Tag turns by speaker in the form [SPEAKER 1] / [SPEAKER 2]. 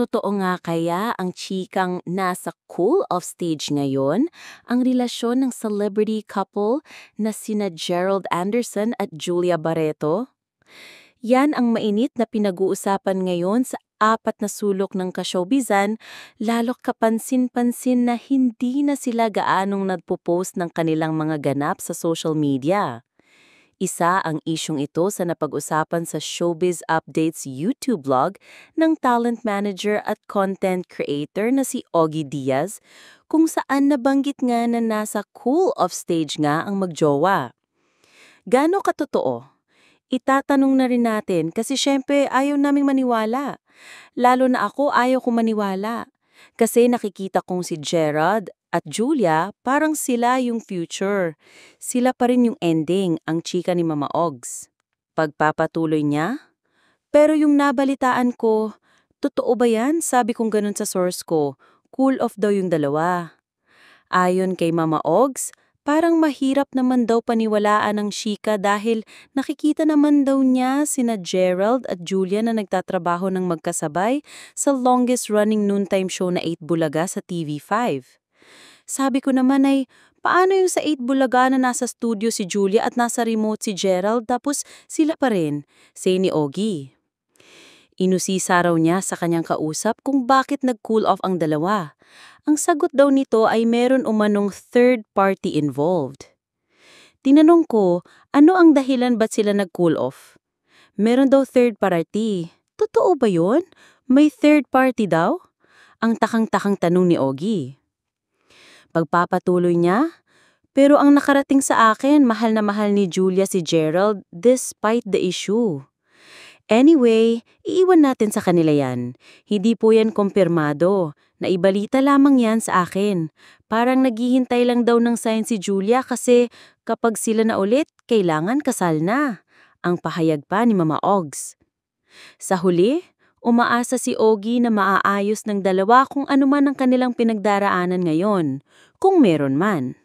[SPEAKER 1] Totoo nga kaya ang chikang nasa cool-off stage ngayon ang relasyon ng celebrity couple na sina Gerald Anderson at Julia Barreto? Yan ang mainit na pinag-uusapan ngayon sa apat na sulok ng kashowbizan, lalo kapansin-pansin na hindi na sila gaanong nagpo-post ng kanilang mga ganap sa social media. Isa ang isyong ito sa napag-usapan sa Showbiz Updates YouTube blog ng talent manager at content creator na si Ogie Diaz, kung saan nabanggit nga na nasa cool-off stage nga ang magjowa. Gaano katotoo? Itatanong na rin natin kasi syempre ayaw naming maniwala. Lalo na ako ayaw ko maniwala. Kasi nakikita kong si Gerard at Julia parang sila yung future. Sila pa rin yung ending, ang chika ni Mama Ogs. Pagpapatuloy niya? Pero yung nabalitaan ko, totoo ba yan? Sabi kong ganun sa source ko. Cool off daw yung dalawa. Ayon kay Mama Ogs, parang mahirap naman daw paniwalaan ang chika dahil nakikita naman daw niya sina Gerald at Julia na nagtatrabaho ng magkasabay sa longest-running noontime show na 8 Bulaga sa TV5. Sabi ko naman ay, paano yung sa 8 Bulaga na nasa studio si Julia at nasa remote si Gerald tapos sila pa rin, say ni Ogie. Inusisa raw niya sa kanyang kausap kung bakit nag-cool off ang dalawa. Ang sagot daw nito ay meron umanong third party involved. Tinanong ko, ano ang dahilan ba't sila nag-cool off? Meron daw third party. Totoo ba yun? May third party daw? Ang takang-takang tanong ni Ogie. Pagpapatuloy niya, pero ang nakarating sa akin, mahal na mahal ni Julia si Gerald despite the issue. Anyway, iiwan natin sa kanila yan. Hindi po yan kumpirmado. Naibalita lamang yan sa akin. Parang naghihintay lang daw ng sign si Julia kasi kapag sila na ulit, kailangan kasal na. Ang pahayag pa ni Mama Ogs. Sa huli, umaasa si Ogie na maaayos ng dalawa kung ano man ang kanilang pinagdaraanan ngayon, kung meron man.